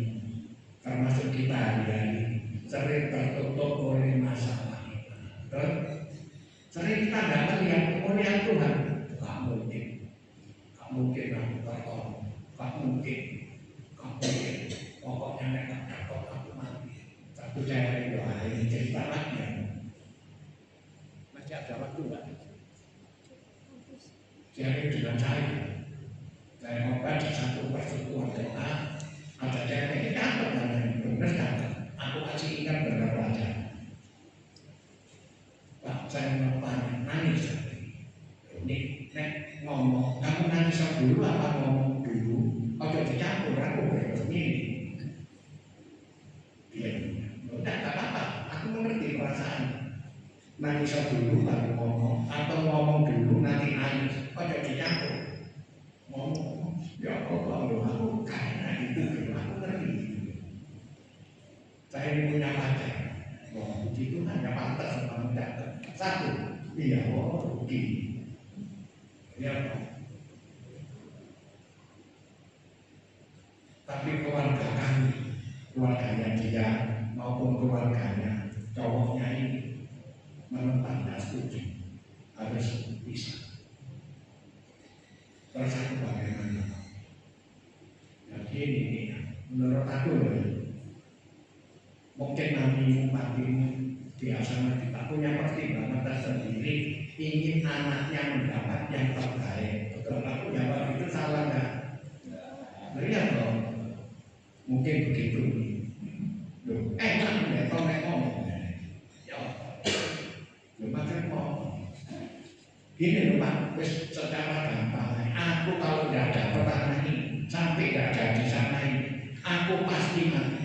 termasuk kita hari-hari sering tertutup oleh masalah. Sering kita tidak melihat kemuliaan Tuhan. Gak mungkin aku tertolong. Gak mungkin. Pokoknya mereka dapat aku mati. Satu cara doa ini cerita lagi ya. Masih ada waktu nggak? Jadi dengan saya ngobat di satu persekutuan doa. Ada cara ini dapat benar dapat. Aku kasih ingat benar aja. Pak, saya mau tanya, nangis. Ini ngomong, kamu nangis dulu apa ngomong dulu? Oke, dicampur, aku begini. Iya, tidak apa-apa. Aku mengerti perasaan. Nangis dulu baru ngomong, atau ngomong dulu nanti nangis. Oke, dicampur. Ngomong, ya Allah, aku karena itu, aku ngerti. Saya ini punya pacar. Wah, puji Tuhan, hanya pantas sama mendapat. Satu, iya, wah, rugi. Ya, tapi keluarga kami, keluarganya dia maupun keluarganya, cowoknya ini menentang dan setuju harus bisa. Terus aku bagaimana? Jadi ini, menurut aku mungkin nanti patimu biasa kita punya pertimbangan tersendiri, ingin anaknya mendapat yang terbaik. Betul, aku jawab itu salah nggak? Lihat dong, mungkin begitu. Loh, enak deh, kau ngomong. Ya, makan ngomong. Gini loh Pak, secara gampang. Aku kalau tidak ada pertanyaan ini, sampai tidak ada di sana ini, aku pasti mati.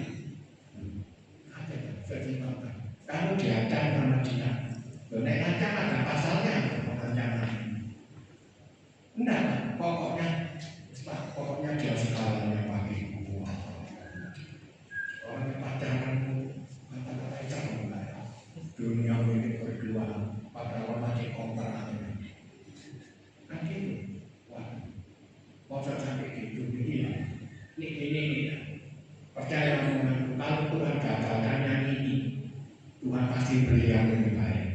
Kamu diancam sama dia, ada pasalnya pengancaman. Enggak, pokoknya dia segalanya pakai buah. Orang pacaran itu kata-kata jangan dunia ini berdua padahal masih kontra. Kan gitu. Wah, mau sampai gitu ini percaya dengan kalau Tuhan gagalkan yang ini, Tuhan pasti beri yang lebih baik.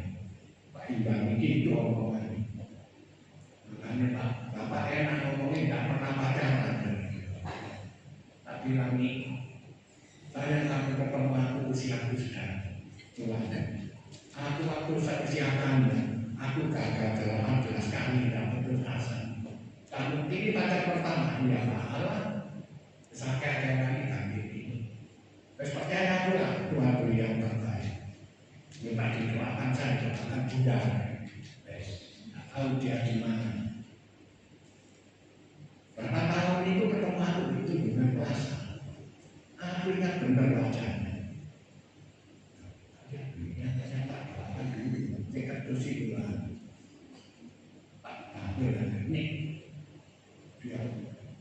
Pak Imbang itu omongan. Makanya Bapak enak ngomongnya nggak pernah pacaran. Tapi lagi saya sampai ketemu aku usiaku sudah tua. Aku waktu usiakan aku gagal dalam 11 kali dan putus asa. Kalau ini pacar pertama dia malah sakit yang lagi kaki ini. Terus percaya aku lah Tuhan beri yang terbaik. Minta didoakan saya doakan juga. Nggak tahu dia di mana. Berapa tahun itu ketemu aku itu dengan puasa. Aku ingat benar wajahnya. Dia ternyata doakan dulu. Dekat kursi Tuhan. Ini dia.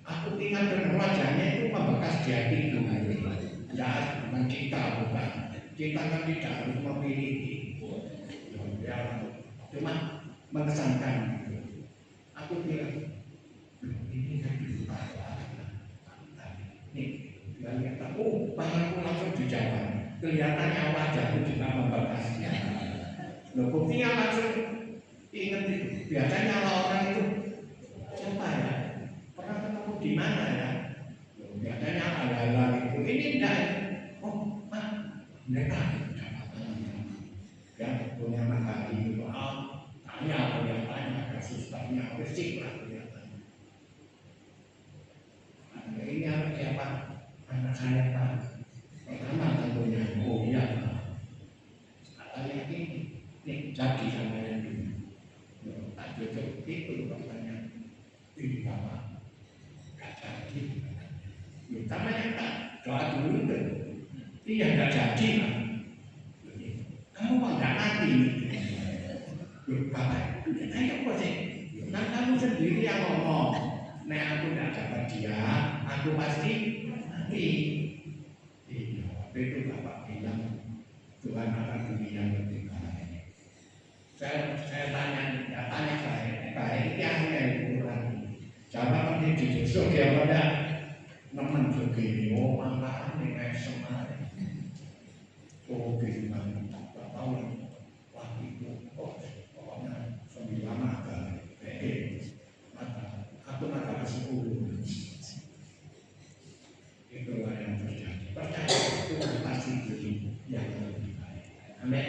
Aku ingat benar wajahnya itu membekas di hati Tuhan. Ya, bukan kita bukan. Kita kan tidak harus memiliki. Ya, cuma mengesankan. Aku bilang, ini kan lupa. Nih, dia lihat aku, tanganku langsung dijawab. Kelihatannya wajahku juga membekasnya. Loh, buktinya langsung ingat itu. Biasanya orang itu siapa ya? Pernah ketemu di mana ya? Biasanya ada itu. Ini enggak. Oh, mereka ya punya mata itu. Tanya susternya bersih lah kelihatannya. Ini anak siapa? Anak saya Pak. Pertama tentunya. Oh iya Pak. Katanya ini jadi sama yang dulu. Tak cocok itu katanya. Ini Bapak. Gak jadi. Sama yang tak doa dulu itu. Iya gak jadi Pak. Kamu kok gak mati? Bapak, ayo kok sih. Kan kamu sendiri yang ngomong. Nah aku gak dapat dia, aku pasti mati. Iya, itu Bapak bilang Tuhan akan beri yang lebih baik. Saya tanya saya, baik yang kurang. Jawab nanti di besok dia pada nemen begini, oh malah ini kayak semarin. Oh gimana, tak tahu waktu itu, pokoknya 9 mata, aku mata ke-10. Itulah yang terjadi. Percaya Tuhan pasti beri yang lebih baik. Amin.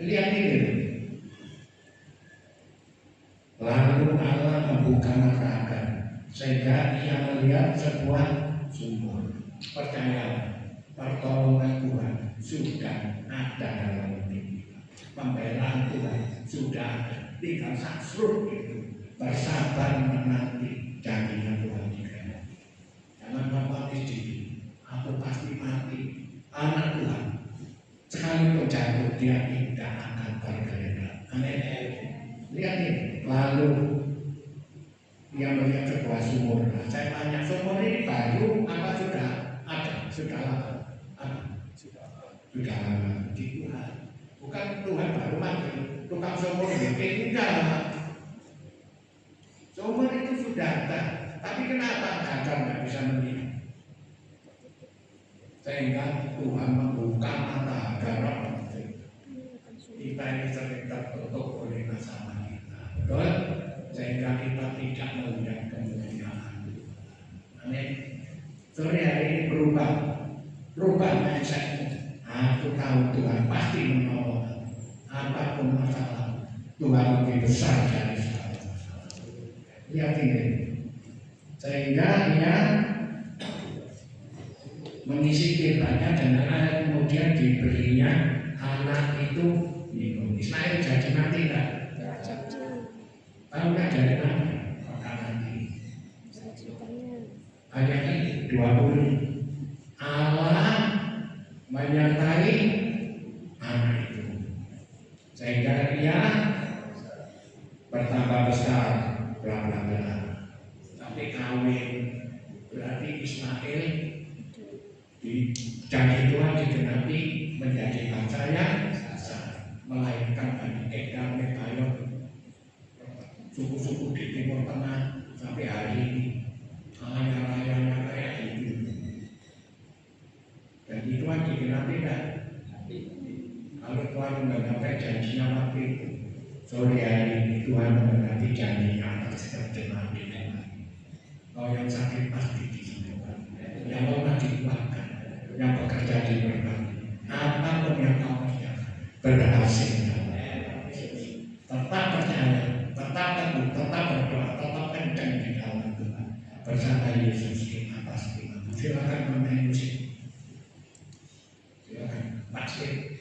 Lihat ini. Lalu Allah membuka mata sehingga ia melihat sebuah sumur. Percayalah, pertolongan Tuhan sudah ada dalam hidup kita. Pembelaan Tuhan sudah ada. Tinggal saksrut itu bersabar menanti janjinya Tuhan juga. Jangan khawatir diri. Aku pasti mati. Anak Tuhan sekalipun jatuh dia tidak akan tergeletak. Amin. Lihat ini. Lalu dia melihat sebuah sumur. Saya tanya, sumur ini baru apa sudah ada? Sudah lama. Sudah lama di Tuhan. Bukan Tuhan baru mati. Tukang sumur ini enggak. Sumur itu sudah ada. Tapi kenapa gagal nggak bisa melihat? Sehingga Tuhan membuka mata garap. Kita ini sering tertutup oleh masalah kita. Betul? Sehingga kita tidak melihat kemuliaan Tuhan. Amin. Sore hari ini berubah mindsetmu. Aku tahu Tuhan pasti menolong. Apapun masalah, Tuhan lebih besar dari segala masalah. Lihat ini. Sehingga dia menyisihkannya dan kemudian diberinya anak itu minum. Ismail jadi mati enggak? Tahu nggak dari mana? Makanan ini. Ayat ini 20. Allah menyertai anak itu, sehingga dia bertambah besar, bla bla bla, sampai kawin. Berarti Ismail di janji Tuhan digenapi menjadi bangsa yang sah, melahirkan Bani Eka, Mebayot, suku-suku di Timur Tengah sampai hari ini. Raya-rayanya kayak gitu. Dan Tuhan digenapi kan? Kalau Tuhan menggenapi janjinya waktu itu, sore hari ini Tuhan menggenapi janjinya atas setiap di Tuhan. Kalau yang sakit pasti disembuhkan, yang lemah dikuatkan, yang bekerja diberkati. Apapun yang kau kerjakan berhasil. Tetap percaya, tetap teguh, tetap berdoa, tetap kencang di dalam Tuhan. Bersama Yesus kita pasti. Silakan bermain musik. Silakan. Pasti.